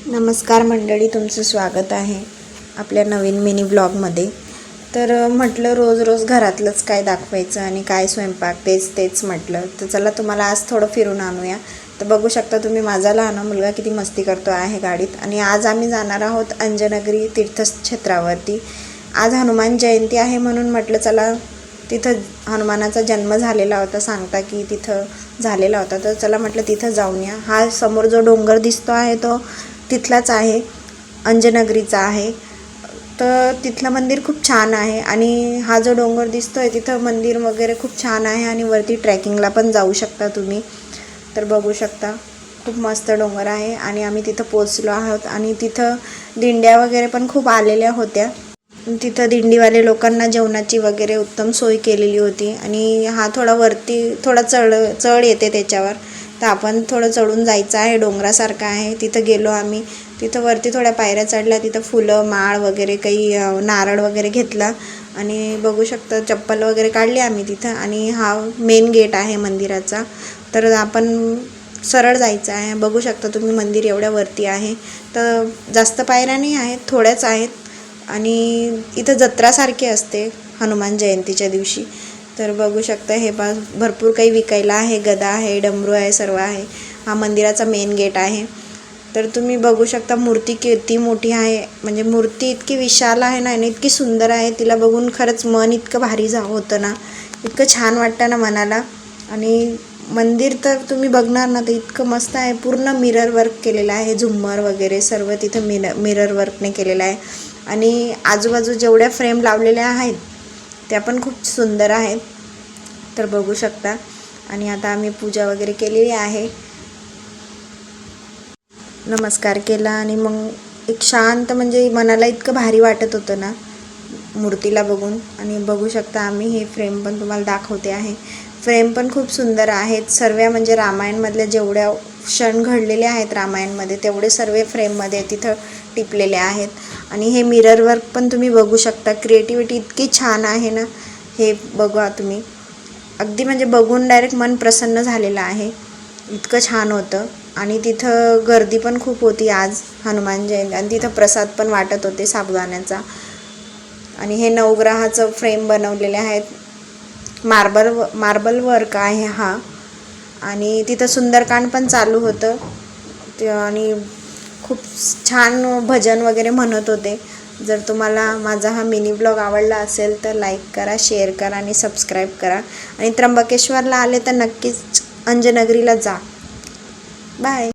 नमस्कार मंडळी, तुमचं स्वागत आहे आपल्या नवीन मिनी ब्लॉगमध्ये. तर म्हटलं रोज रोज घरातलंच काय दाखवायचं आणि काय स्वयंपाक तेच म्हटलं, तर चला तुम्हाला आज थोडं फिरून आणूया. तर बघू शकता तुम्ही माझा लहान मुलगा किती मस्ती करतो आहे गाडीत. आणि आज आम्ही जाणार आहोत अंजनगिरी तीर्थक्षेत्रावरती. आज हनुमान जयंती आहे म्हणून म्हटलं चला, तिथं हनुमानाचा जन्म झालेला होता, सांगता की तिथं झालेला होता, तर चला म्हटलं तिथं जाऊन या. हा समोर जो डोंगर दिसतो आहे तो तिथलाच आहे, अंजनगिरीचा आहे. तर तिथलं मंदिर खूप छान आहे आणि हा जो डोंगर दिसतो आहे तिथं मंदिर वगैरे खूप छान आहे आणि वरती ट्रॅकिंगला पण जाऊ शकता तुम्ही. तर बघू शकता खूप मस्त डोंगर आहे आणि आम्ही तिथं पोचलो आहोत. आणि तिथं दिंड्या वगैरे पण खूप आलेल्या होत्या. तिथं दिंडीवाले लोकांना जेवणाची वगैरे उत्तम सोय केलेली होती. आणि हा थोडा वरती थोडा चढ येते त्याच्यावर, तर आपण थोडं चढून जायचं आहे, डोंगरासारखं आहे. तिथं गेलो आम्ही, तिथं वरती थोड्या पायऱ्या चढल्या, तिथं फुलं माळ वगैरे काही नारळ वगैरे घेतला आणि बघू शकता चप्पल वगैरे काढली आम्ही तिथं. आणि हा मेन गेट आहे मंदिराचा, तर आपण सरळ जायचं आहे. बघू शकता तुम्ही मंदिर एवढ्या वरती आहे, तर जास्त पायऱ्या नाही आहेत, थोड्याच आहेत. आणि इथं जत्रासारखी असते हनुमान जयंतीच्या दिवशी. तर बघू शकता हे भरपूर काही विकायला आहे, गदा आहे, डमरू आहे, सर्व आहे. हा मंदिराचा मेन गेट आहे. तर तुम्ही बघू शकता मूर्ती किती मोठी आहे, म्हणजे मूर्ती इतकी विशाल आहे ना आणि इतकी सुंदर आहे, तिला बघून खरंच मन इतकं भारी होतं ना, इतकं छान वाटतं ना मनाला. आणि मंदिर तर तुम्ही बघणार ना तर इतकं मस्त आहे, पूर्ण मिरर वर्क केलेलं आहे, झुम्मर वगैरे सर्व तिथं मिरर वर्कने केलेलं आहे. आणि आजूबाजू जेवढ्या फ्रेम लावलेल्या आहेत त्या पण खूप सुंदर आहेत. तर बघू शकता. आणि आता आम्ही पूजा वगैरे केलेली आहे, नमस्कार केला आणि मग एक शांत, म्हणजे मनाला इतकं भारी वाटत होतं ना मूर्तीला बघून. आणि बघू शकता आम्ही हे फ्रेम पण तुम्हाला दाखवते आहे. फ्रेम पण खूप सुंदर आहेत सर्व, म्हणजे रामायणमधल्या जेवढ्या क्षण घडलेले आहेत रामायणमध्ये तेवढे सर्व फ्रेममध्ये तिथं टिपलेले आहेत. आणि हे मिरर वर्क पण तुम्ही बघू शकता, क्रिएटिव्हिटी इतकी छान आहे ना, हे बघा तुम्ही. अगदी म्हणजे बघून डायरेक्ट मन प्रसन्न झालेलं आहे, इतकं छान होतं. आणि तिथं गर्दी पण खूप होती आज हनुमान जयंती, आणि तिथं प्रसाद पण वाटत होते साबुदाण्याचा. आणि हे नवग्रहाचं फ्रेम बनवलेले आहेत, मार्बल वर्क आहे हा. आणि तिथं सुंदरकांड पण चालू होतं ते, आणि खूप छान भजन वगैरे म्हणत होते. जर तुम्हाला माझा हा मिनी ब्लॉग आवडला असेल तर लाईक करा, शेअर करा आणि सबस्क्राईब करा. आणि त्र्यंबकेश्वरला आले तर नक्कीच अंजनगिरीला जा. बाय.